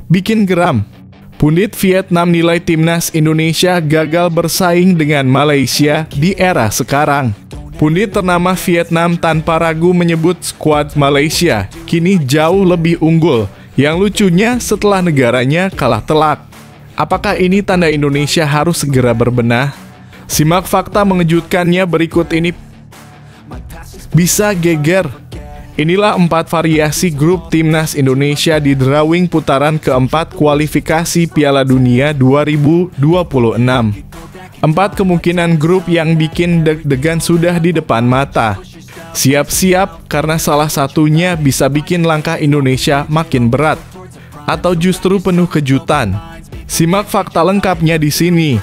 Bikin geram. Pundit Vietnam nilai timnas Indonesia gagal bersaing dengan Malaysia di era sekarang. Pundit ternama Vietnam tanpa ragu menyebut skuad Malaysia kini jauh lebih unggul. Yang lucunya setelah negaranya kalah telak. Apakah ini tanda Indonesia harus segera berbenah? Simak fakta mengejutkannya berikut ini. Bisa geger. Inilah 4 variasi grup timnas Indonesia di drawing putaran keempat kualifikasi Piala Dunia 2026. 4 kemungkinan grup yang bikin deg-degan sudah di depan mata. Siap-siap karena salah satunya bisa bikin langkah Indonesia makin berat. Atau justru penuh kejutan. Simak fakta lengkapnya di sini.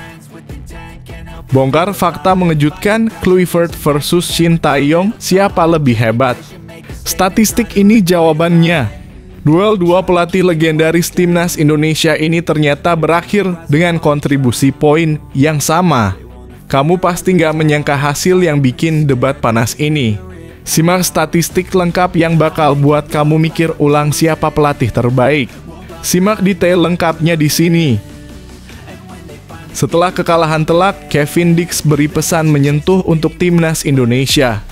Bongkar fakta mengejutkan Kluivert versus Shin Tae-yong, siapa lebih hebat? Statistik ini jawabannya. Duel dua pelatih legendaris timnas Indonesia ini ternyata berakhir dengan kontribusi poin yang sama. Kamu pasti nggak menyangka hasil yang bikin debat panas ini. Simak statistik lengkap yang bakal buat kamu mikir ulang siapa pelatih terbaik. Simak detail lengkapnya di sini. Setelah kekalahan telak, Kevin Dix beri pesan menyentuh untuk timnas Indonesia.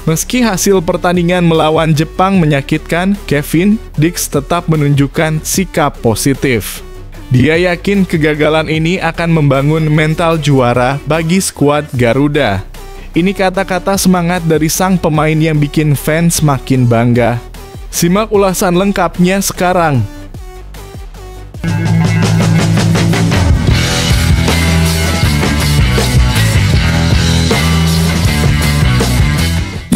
Meski hasil pertandingan melawan Jepang menyakitkan, Kevin Dix tetap menunjukkan sikap positif. Dia yakin kegagalan ini akan membangun mental juara bagi skuad Garuda. Ini kata-kata semangat dari sang pemain yang bikin fans makin bangga. Simak ulasan lengkapnya sekarang.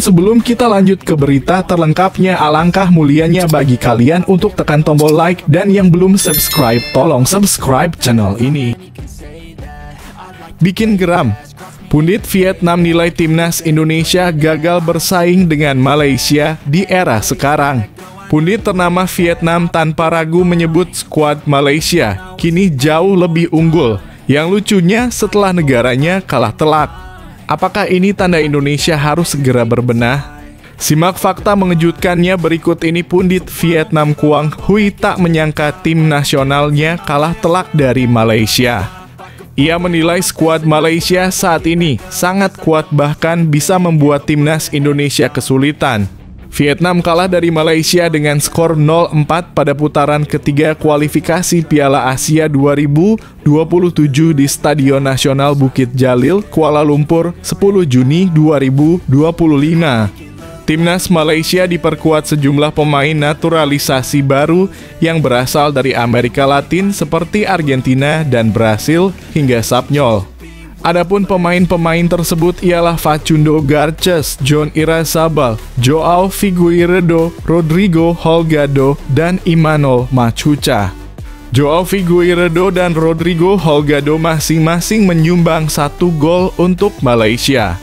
Sebelum kita lanjut ke berita terlengkapnya, alangkah mulianya bagi kalian untuk tekan tombol like dan yang belum subscribe, tolong subscribe channel ini. Bikin geram. Pundit Vietnam nilai timnas Indonesia gagal bersaing dengan Malaysia di era sekarang. Pundit ternama Vietnam tanpa ragu menyebut skuad Malaysia kini jauh lebih unggul. Yang lucunya setelah negaranya kalah telak. Apakah ini tanda Indonesia harus segera berbenah? Simak fakta mengejutkannya berikut ini. Pundit Vietnam Quang Huy tak menyangka tim nasionalnya kalah telak dari Malaysia. Ia menilai skuad Malaysia saat ini sangat kuat, bahkan bisa membuat timnas Indonesia kesulitan. Vietnam kalah dari Malaysia dengan skor 0-4 pada putaran ketiga kualifikasi Piala Asia 2027 di Stadion Nasional Bukit Jalil, Kuala Lumpur, 10 Juni 2025. Timnas Malaysia diperkuat sejumlah pemain naturalisasi baru yang berasal dari Amerika Latin seperti Argentina dan Brasil hingga Spanyol. Adapun pemain-pemain tersebut ialah Facundo Garces, John Irazabal, Joao Figueiredo, Rodrigo Holgado, dan Imanol Machuca. Joao Figueiredo dan Rodrigo Holgado masing-masing menyumbang 1 gol untuk Malaysia.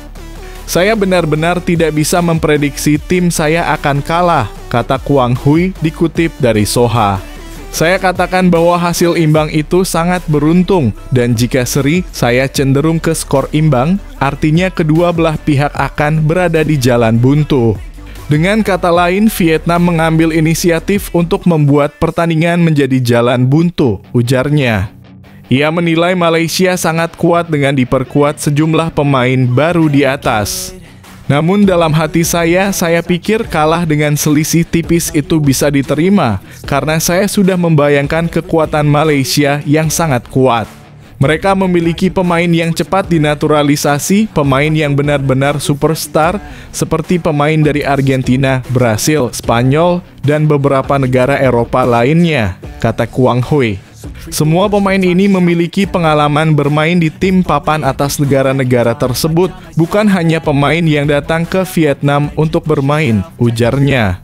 Saya benar-benar tidak bisa memprediksi tim saya akan kalah, kata Quang Huy dikutip dari Soha. Saya katakan bahwa hasil imbang itu sangat beruntung, dan jika seri, saya cenderung ke skor imbang, artinya kedua belah pihak akan berada di jalan buntu. Dengan kata lain, Vietnam mengambil inisiatif untuk membuat pertandingan menjadi jalan buntu, ujarnya. Ia menilai Malaysia sangat kuat dengan diperkuat sejumlah pemain baru di atas. Namun dalam hati saya pikir kalah dengan selisih tipis itu bisa diterima, karena saya sudah membayangkan kekuatan Malaysia yang sangat kuat. Mereka memiliki pemain yang cepat dinaturalisasi, pemain yang benar-benar superstar, seperti pemain dari Argentina, Brasil, Spanyol, dan beberapa negara Eropa lainnya, kata Quang Huy. Semua pemain ini memiliki pengalaman bermain di tim papan atas negara-negara tersebut, bukan hanya pemain yang datang ke Vietnam untuk bermain, ujarnya.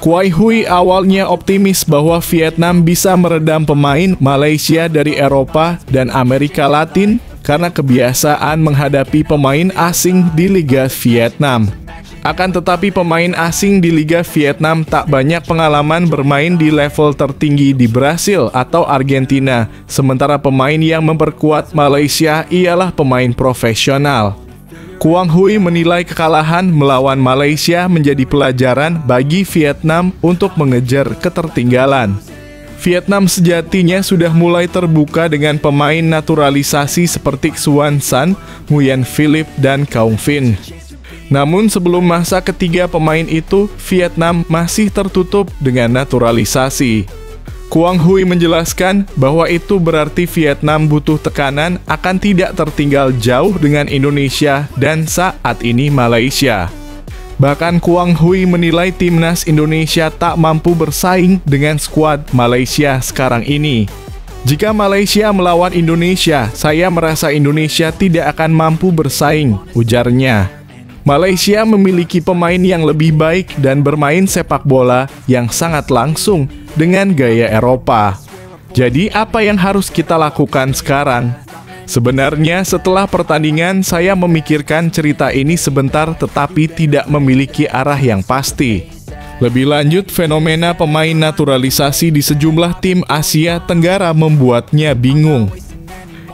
Quang Huy awalnya optimis bahwa Vietnam bisa meredam pemain Malaysia dari Eropa dan Amerika Latin karena kebiasaan menghadapi pemain asing di Liga Vietnam. Akan tetapi pemain asing di Liga Vietnam tak banyak pengalaman bermain di level tertinggi di Brasil atau Argentina, sementara pemain yang memperkuat Malaysia ialah pemain profesional. Quang Huy menilai kekalahan melawan Malaysia menjadi pelajaran bagi Vietnam untuk mengejar ketertinggalan. Vietnam sejatinya sudah mulai terbuka dengan pemain naturalisasi seperti Xuan San, Nguyen Philip, dan Kaung Fin. Namun sebelum masa ketiga pemain itu, Vietnam masih tertutup dengan naturalisasi. Quang Huy menjelaskan bahwa itu berarti Vietnam butuh tekanan akan tidak tertinggal jauh dengan Indonesia dan saat ini Malaysia. Bahkan Quang Huy menilai timnas Indonesia tak mampu bersaing dengan skuad Malaysia sekarang ini. Jika Malaysia melawan Indonesia, saya merasa Indonesia tidak akan mampu bersaing, ujarnya. Malaysia memiliki pemain yang lebih baik dan bermain sepak bola yang sangat langsung dengan gaya Eropa. Jadi apa yang harus kita lakukan sekarang? Sebenarnya setelah pertandingan saya memikirkan cerita ini sebentar tetapi tidak memiliki arah yang pasti. Lebih lanjut, fenomena pemain naturalisasi di sejumlah tim Asia Tenggara membuatnya bingung.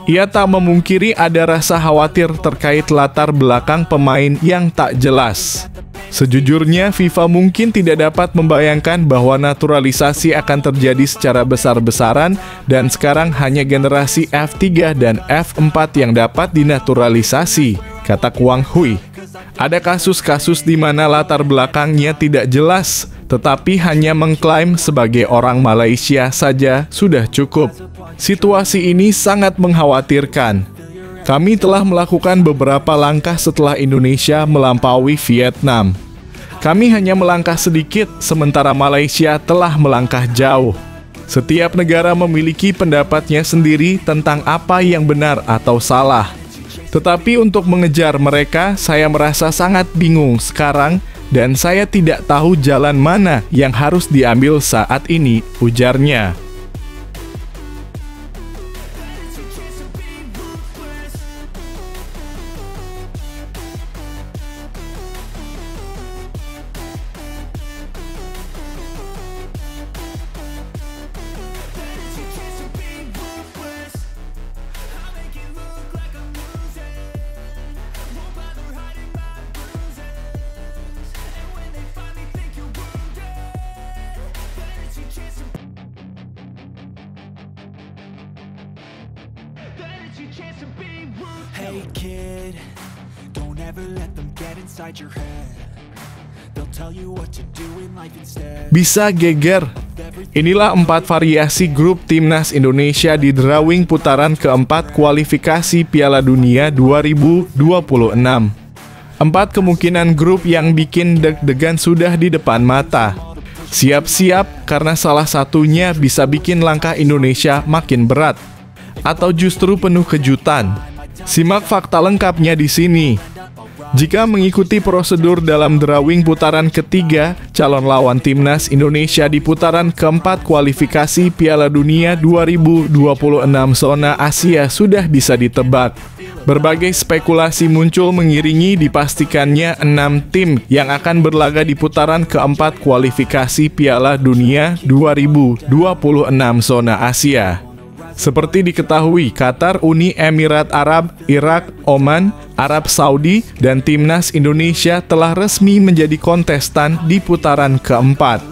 Ia tak memungkiri ada rasa khawatir terkait latar belakang pemain yang tak jelas. Sejujurnya, FIFA mungkin tidak dapat membayangkan bahwa naturalisasi akan terjadi secara besar-besaran dan sekarang hanya generasi F3 dan F4 yang dapat dinaturalisasi, kata Quang Huy. Ada kasus-kasus di mana latar belakangnya tidak jelas, tetapi hanya mengklaim sebagai orang Malaysia saja sudah cukup. Situasi ini sangat mengkhawatirkan. Kami telah melakukan beberapa langkah setelah Indonesia melampaui Vietnam. Kami hanya melangkah sedikit, sementara Malaysia telah melangkah jauh. Setiap negara memiliki pendapatnya sendiri tentang apa yang benar atau salah. Tetapi untuk mengejar mereka, saya merasa sangat bingung sekarang dan saya tidak tahu jalan mana yang harus diambil saat ini, ujarnya. Hey kid, don't ever let them get inside your head. They'll tell you what to do in life instead. Bisa geger. Inilah 4 variasi grup timnas Indonesia di drawing putaran keempat kualifikasi Piala Dunia 2026. 4 kemungkinan grup yang bikin deg-degan sudah di depan mata. Siap-siap karena salah satunya bisa bikin langkah Indonesia makin berat atau justru penuh kejutan. Simak fakta lengkapnya di sini. Jika mengikuti prosedur dalam drawing putaran ketiga, calon lawan timnas Indonesia di putaran keempat kualifikasi Piala Dunia 2026 zona Asia sudah bisa ditebak. Berbagai spekulasi muncul mengiringi dipastikannya 6 tim yang akan berlaga di putaran keempat kualifikasi Piala Dunia 2026 zona Asia. Seperti diketahui, Qatar, Uni Emirat Arab, Irak, Oman, Arab Saudi, dan timnas Indonesia telah resmi menjadi kontestan di putaran keempat.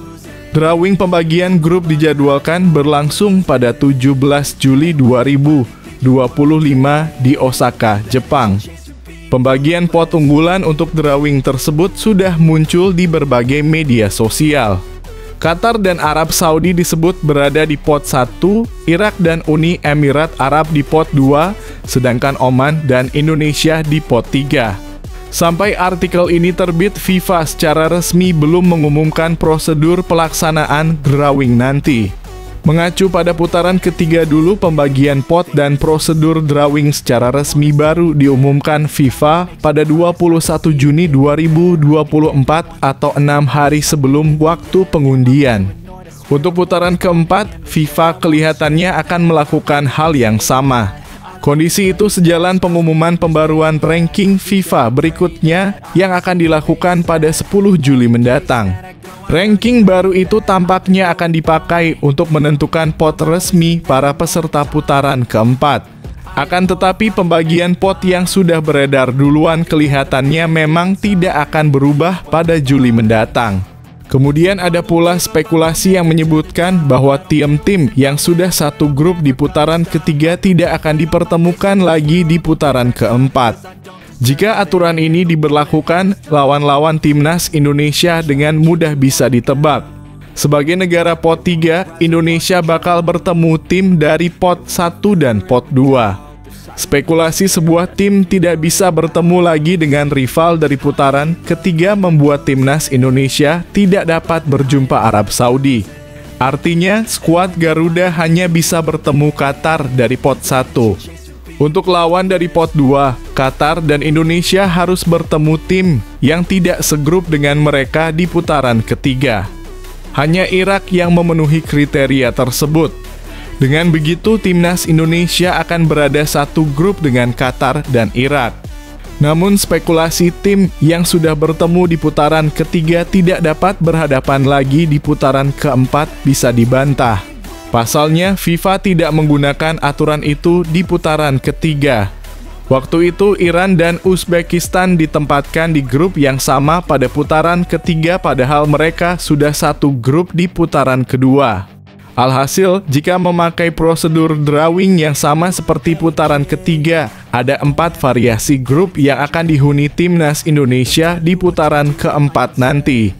Drawing pembagian grup dijadwalkan berlangsung pada 17 Juli 2025 di Osaka, Jepang. Pembagian pot unggulan untuk drawing tersebut sudah muncul di berbagai media sosial. Qatar dan Arab Saudi disebut berada di pot 1, Irak dan Uni Emirat Arab di pot 2, sedangkan Oman dan Indonesia di pot 3. Sampai artikel ini terbit, FIFA secara resmi belum mengumumkan prosedur pelaksanaan drawing nanti. Mengacu pada putaran ketiga dulu, pembagian pot dan prosedur drawing secara resmi baru diumumkan FIFA pada 21 Juni 2024 atau 6 hari sebelum waktu pengundian. Untuk putaran keempat, FIFA kelihatannya akan melakukan hal yang sama. Kondisi itu sejalan pengumuman pembaruan ranking FIFA berikutnya yang akan dilakukan pada 10 Juli mendatang. Ranking baru itu tampaknya akan dipakai untuk menentukan pot resmi para peserta putaran keempat. Akan tetapi pembagian pot yang sudah beredar duluan kelihatannya memang tidak akan berubah pada Juli mendatang. Kemudian ada pula spekulasi yang menyebutkan bahwa tim-tim yang sudah satu grup di putaran ketiga tidak akan dipertemukan lagi di putaran keempat. Jika aturan ini diberlakukan, lawan-lawan timnas Indonesia dengan mudah bisa ditebak. Sebagai negara pot 3, Indonesia bakal bertemu tim dari pot 1 dan pot 2. Spekulasi sebuah tim tidak bisa bertemu lagi dengan rival dari putaran ketiga membuat timnas Indonesia tidak dapat berjumpa Arab Saudi. Artinya, skuad Garuda hanya bisa bertemu Qatar dari pot 1. Untuk lawan dari pot 2, Qatar dan Indonesia harus bertemu tim yang tidak segrup dengan mereka di putaran ketiga. Hanya Irak yang memenuhi kriteria tersebut. Dengan begitu, timnas Indonesia akan berada satu grup dengan Qatar dan Irak. Namun, spekulasi tim yang sudah bertemu di putaran ketiga tidak dapat berhadapan lagi di putaran keempat bisa dibantah. Pasalnya, FIFA tidak menggunakan aturan itu di putaran ketiga. Waktu itu, Iran dan Uzbekistan ditempatkan di grup yang sama pada putaran ketiga padahal mereka sudah satu grup di putaran kedua. Alhasil, jika memakai prosedur drawing yang sama seperti putaran ketiga, ada 4 variasi grup yang akan dihuni timnas Indonesia di putaran keempat nanti.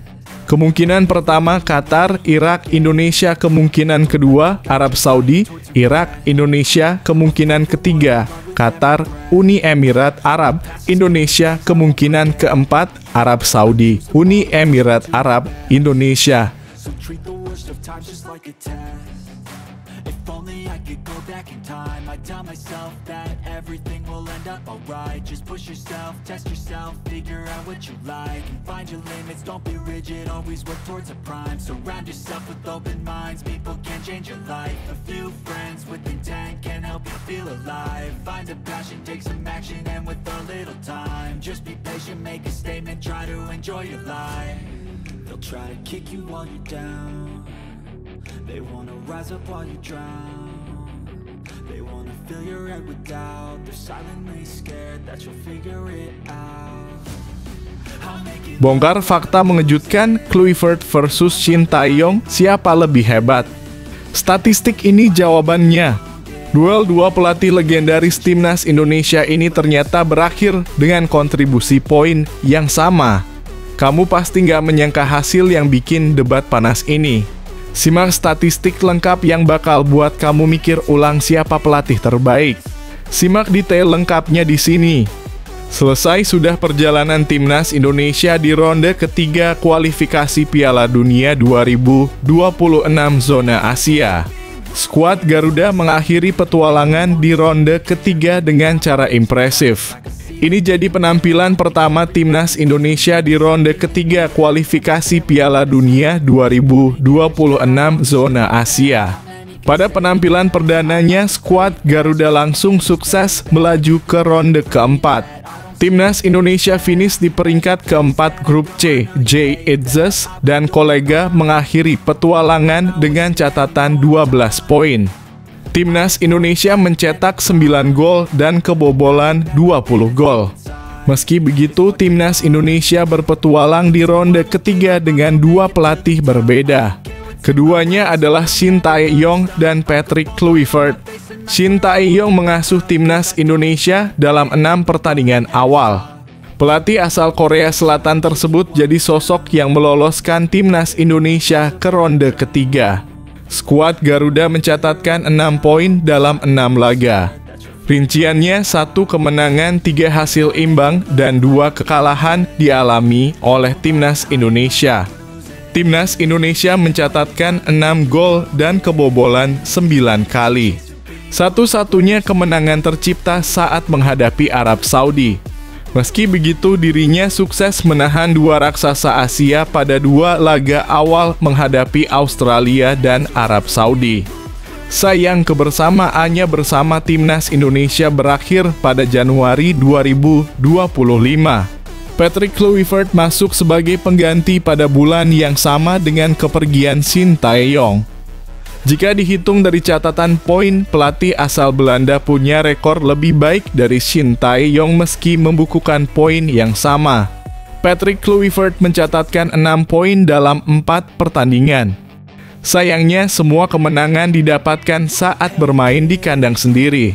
Kemungkinan pertama Qatar, Irak, Indonesia. Kemungkinan kedua Arab Saudi, Irak, Indonesia. Kemungkinan ketiga Qatar, Uni Emirat Arab, Indonesia. Kemungkinan keempat Arab Saudi, Uni Emirat Arab, Indonesia. Treat the worst of times just like a test. If only I could go back in time, I'd tell myself that everything will end up alright. Just push yourself, test yourself, figure out what you like, and find your limits, don't be rigid, always work towards a prime. Surround yourself with open minds, people can change your life. A few friends with intent can help you feel alive. Find a passion, take some action, and with a little time, just be patient, make a statement, try to enjoy your life. They'll try to kick you while you're down. They wanna rise up while you drown. They wanna fill your head with doubt. They're silently scared that you'll figure it out. Bongkar fakta mengejutkan Kluivert versus Shin Tae-yong, siapa lebih hebat? Statistik ini jawabannya. Duel dua pelatih legendaris timnas Indonesia ini ternyata berakhir dengan kontribusi poin yang sama. Kamu pasti nggak menyangka hasil yang bikin debat panas ini. Simak statistik lengkap yang bakal buat kamu mikir ulang siapa pelatih terbaik. Simak detail lengkapnya di sini. Selesai sudah perjalanan timnas Indonesia di ronde ketiga kualifikasi Piala Dunia 2026 zona Asia. Skuad Garuda mengakhiri petualangan di ronde ketiga dengan cara impresif. Ini jadi penampilan pertama timnas Indonesia di ronde ketiga kualifikasi Piala Dunia 2026 zona Asia. Pada penampilan perdananya, skuad Garuda langsung sukses melaju ke ronde keempat. Timnas Indonesia finish di peringkat keempat grup C. Jay Itzes dan kolega mengakhiri petualangan dengan catatan 12 poin. Timnas Indonesia mencetak 9 gol dan kebobolan 20 gol. Meski begitu, timnas Indonesia berpetualang di ronde ketiga dengan 2 pelatih berbeda. Keduanya adalah Shin Tae-yong dan Patrick Kluivert. Shin Tae-yong mengasuh timnas Indonesia dalam 6 pertandingan awal. Pelatih asal Korea Selatan tersebut jadi sosok yang meloloskan timnas Indonesia ke ronde ketiga. Skuad Garuda mencatatkan 6 poin dalam 6 laga. Rinciannya 1 kemenangan, 3 hasil imbang, dan 2 kekalahan dialami oleh timnas Indonesia. Timnas Indonesia mencatatkan 6 gol dan kebobolan 9 kali. Satu-satunya kemenangan tercipta saat menghadapi Arab Saudi. Meski begitu, dirinya sukses menahan 2 raksasa Asia pada 2 laga awal menghadapi Australia dan Arab Saudi. Sayang, kebersamaannya bersama timnas Indonesia berakhir pada Januari 2025. Patrick Kluivert masuk sebagai pengganti pada bulan yang sama dengan kepergian Shin Tae-yong. Jika dihitung dari catatan poin, pelatih asal Belanda punya rekor lebih baik dari Shin Tae-yong meski membukukan poin yang sama. Patrick Kluivert mencatatkan 6 poin dalam 4 pertandingan. Sayangnya, semua kemenangan didapatkan saat bermain di kandang sendiri.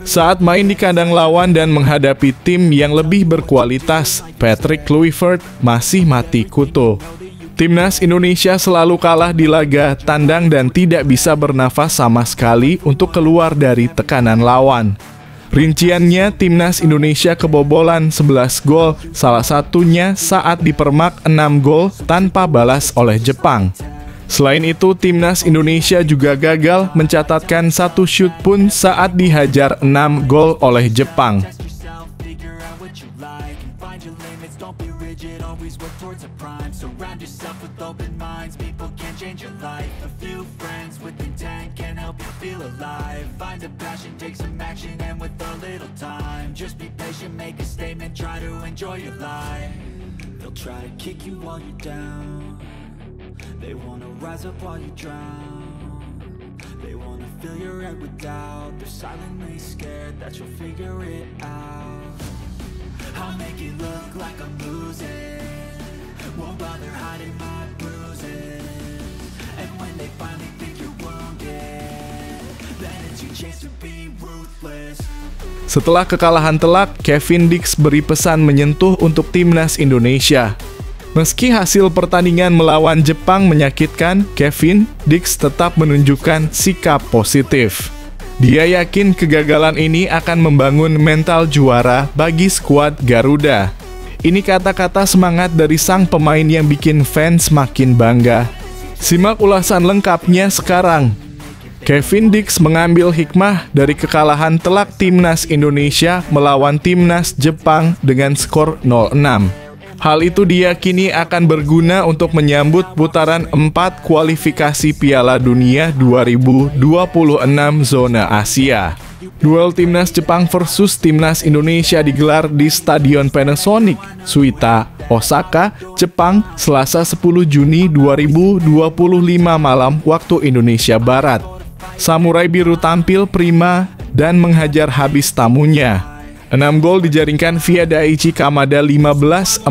Saat main di kandang lawan dan menghadapi tim yang lebih berkualitas, Patrick Kluivert masih mati kutu. Timnas Indonesia selalu kalah di laga tandang dan tidak bisa bernafas sama sekali untuk keluar dari tekanan lawan. Rinciannya, Timnas Indonesia kebobolan 11 gol, salah satunya saat dipermak 6 gol tanpa balas oleh Jepang. Selain itu, Timnas Indonesia juga gagal mencatatkan 1 shoot pun saat dihajar 6 gol oleh Jepang. They wanna rise up while you drown. They wanna fill your head with doubt. They're silently scared that you'll figure it out. I'll make it look like I'm losing. Won't bother hiding my bruises. And when they finally think you're wounded, then it's your chance to be ruthless. Setelah kekalahan telak, Kevin Dix beri pesan menyentuh untuk Timnas Indonesia. Meski hasil pertandingan melawan Jepang menyakitkan, Kevin Dix tetap menunjukkan sikap positif. Dia yakin kegagalan ini akan membangun mental juara bagi skuad Garuda. Ini kata-kata semangat dari sang pemain yang bikin fans makin bangga. Simak ulasan lengkapnya sekarang. Kevin Dix mengambil hikmah dari kekalahan telak Timnas Indonesia melawan Timnas Jepang dengan skor 0-6. Hal itu diyakini akan berguna untuk menyambut putaran 4 kualifikasi Piala Dunia 2026 zona Asia. Duel Timnas Jepang versus Timnas Indonesia digelar di Stadion Panasonic, Suita, Osaka, Jepang, Selasa 10 Juni 2025 malam waktu Indonesia Barat. Samurai Biru tampil prima dan menghajar habis tamunya. 6 gol dijaringkan via Daichi Kamada 15, 45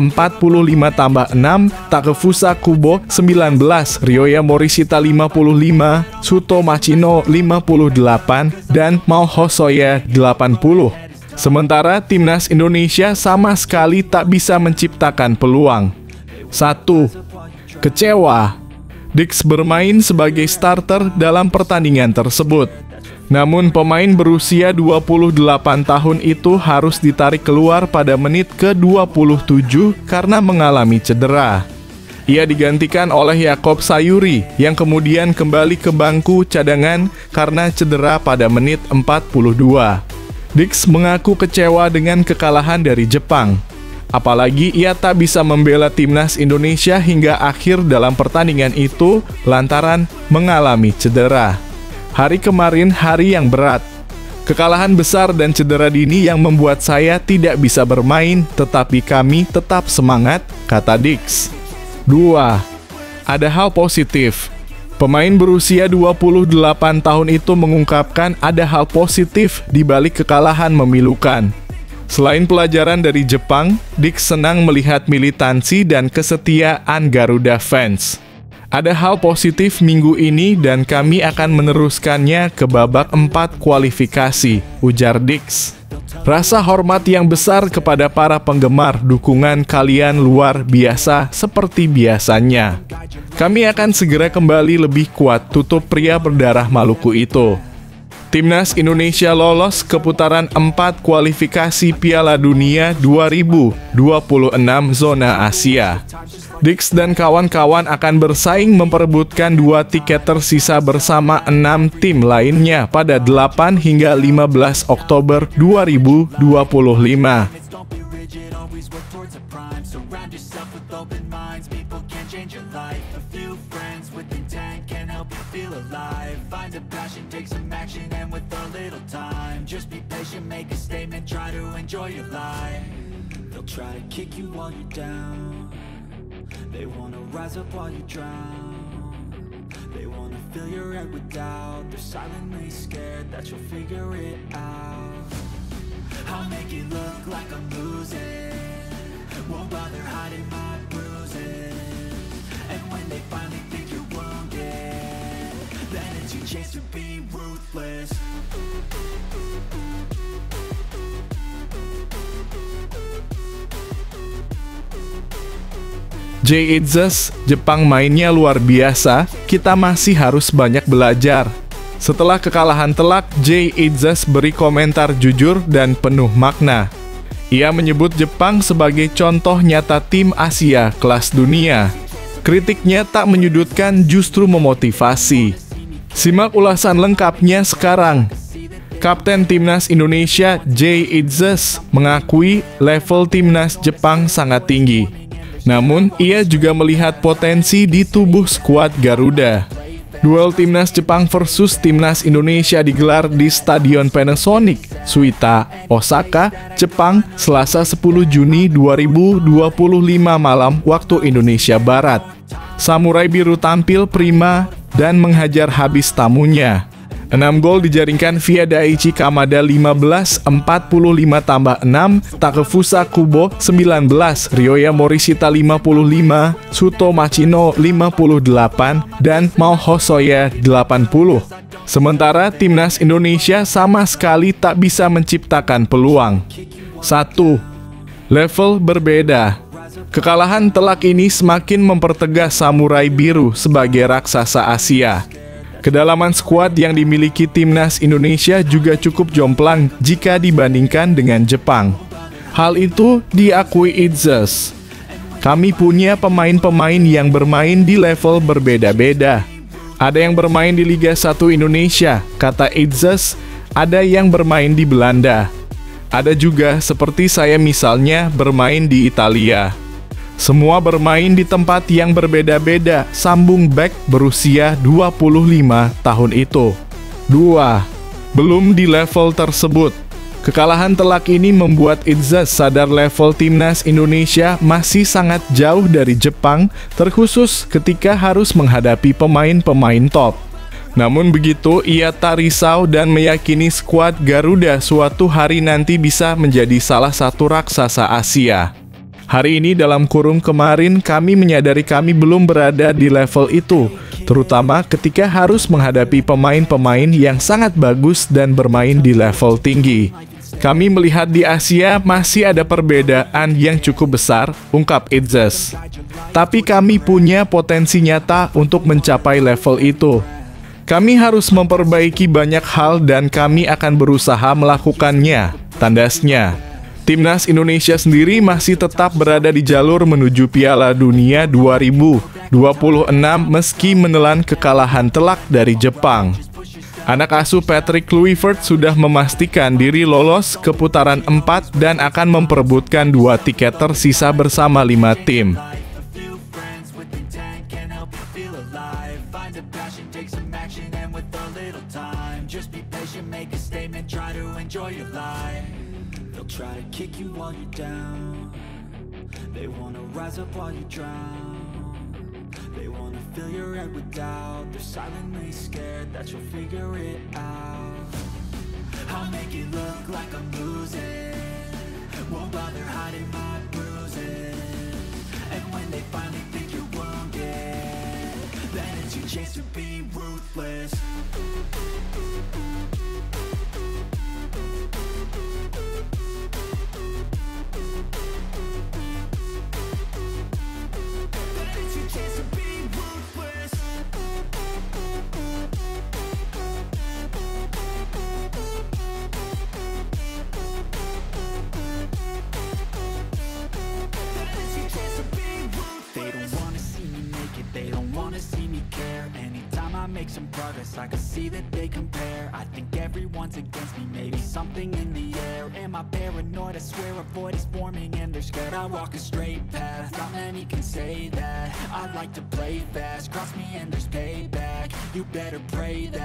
tambah 6, Takefusa Kubo 19, Ryoya Morishita 55, Suto Machino 58, dan Mao Hosoya 80. Sementara Timnas Indonesia sama sekali tak bisa menciptakan peluang. 1. Kecewa. Dix bermain sebagai starter dalam pertandingan tersebut. Namun pemain berusia 28 tahun itu harus ditarik keluar pada menit ke-27 karena mengalami cedera. Ia digantikan oleh Yakob Sayuri yang kemudian kembali ke bangku cadangan karena cedera pada menit 42. Dix mengaku kecewa dengan kekalahan dari Jepang. Apalagi ia tak bisa membela Timnas Indonesia hingga akhir dalam pertandingan itu lantaran mengalami cedera. Hari kemarin hari yang berat. Kekalahan besar dan cedera dini yang membuat saya tidak bisa bermain, tetapi kami tetap semangat, kata Dix. 2. Ada hal positif. Pemain berusia 28 tahun itu mengungkapkan ada hal positif di balik kekalahan memilukan. Selain pelajaran dari Jepang, Dix senang melihat militansi dan kesetiaan Garuda fans. Ada hal positif minggu ini dan kami akan meneruskannya ke babak 4 kualifikasi, ujar Dix. Rasa hormat yang besar kepada para penggemar, dukungan kalian luar biasa seperti biasanya. Kami akan segera kembali lebih kuat, tutup pria berdarah Maluku itu. Timnas Indonesia lolos ke putaran 4 kualifikasi Piala Dunia 2026 zona Asia. Dix dan kawan-kawan akan bersaing memperebutkan 2 tiket tersisa bersama 6 tim lainnya pada 8 hingga 15 Oktober 2025. They wanna rise up while you drown. They wanna fill your head with doubt. They're silently scared that you'll figure it out. I'll make it look like I'm losing. Won't bother hiding my bruises. And when they finally think you're wounded, then it's your chance to be ruthless. Jay Itzes, Jepang mainnya luar biasa, kita masih harus banyak belajar. Setelah kekalahan telak, Jay Itzes beri komentar jujur dan penuh makna. Ia menyebut Jepang sebagai contoh nyata tim Asia kelas dunia. Kritiknya tak menyudutkan, justru memotivasi. Simak ulasan lengkapnya sekarang. Kapten Timnas Indonesia Jay Itzes mengakui level Timnas Jepang sangat tinggi. Namun, ia juga melihat potensi di tubuh skuad Garuda. Duel Timnas Jepang versus Timnas Indonesia digelar di Stadion Panasonic, Suita, Osaka, Jepang, Selasa 10 Juni 2025 malam waktu Indonesia Barat. Samurai Biru tampil prima dan menghajar habis tamunya. 6 gol dijaringkan via Daichi Kamada 15, 45 tambah 6, Takefusa Kubo 19, Ryoya Morishita 55, Suto Machino 58, dan Mao Hosoya 80. Sementara Timnas Indonesia sama sekali tak bisa menciptakan peluang. 1. Level berbeda. Kekalahan telak ini semakin mempertegas Samurai Biru sebagai raksasa Asia. Kedalaman skuad yang dimiliki Timnas Indonesia juga cukup jomplang jika dibandingkan dengan Jepang. Hal itu diakui Itzes. Kami punya pemain-pemain yang bermain di level berbeda-beda. Ada yang bermain di Liga 1 Indonesia, kata Itzes, ada yang bermain di Belanda. Ada juga seperti saya misalnya bermain di Italia. Semua bermain di tempat yang berbeda-beda, sambung bek berusia 25 tahun itu. 2. Belum di level tersebut. Kekalahan telak ini membuat Itzes sadar level Timnas Indonesia masih sangat jauh dari Jepang, terkhusus ketika harus menghadapi pemain-pemain top. Namun begitu, ia tak risau dan meyakini skuad Garuda suatu hari nanti bisa menjadi salah satu raksasa Asia. Hari ini dalam kurung kemarin kami menyadari kami belum berada di level itu, terutama ketika harus menghadapi pemain-pemain yang sangat bagus dan bermain di level tinggi. Kami melihat di Asia masih ada perbedaan yang cukup besar, ungkap Itzes. Tapi kami punya potensi nyata untuk mencapai level itu. Kami harus memperbaiki banyak hal dan kami akan berusaha melakukannya, tandasnya. Timnas Indonesia sendiri masih tetap berada di jalur menuju Piala Dunia 2026 meski menelan kekalahan telak dari Jepang. Anak asuh Patrick Kluivert sudah memastikan diri lolos ke putaran 4 dan akan memperebutkan 2 tiket tersisa bersama 5 tim. Try to kick you while you're down. They wanna rise up while you drown. They wanna fill your head with doubt. They're silently scared that you'll figure it out. I'll make it look like I'm losing. Won't bother hiding my bruises. And when they finally think you're wounded, then it's your chance to be ruthless. Make some progress, I can see that they compare. I think everyone's against me, maybe something in the air. Am I paranoid? I swear a void is forming and they're scared. I walk a straight path, not many can say that. I like to play fast, cross me and there's payback. You better pray that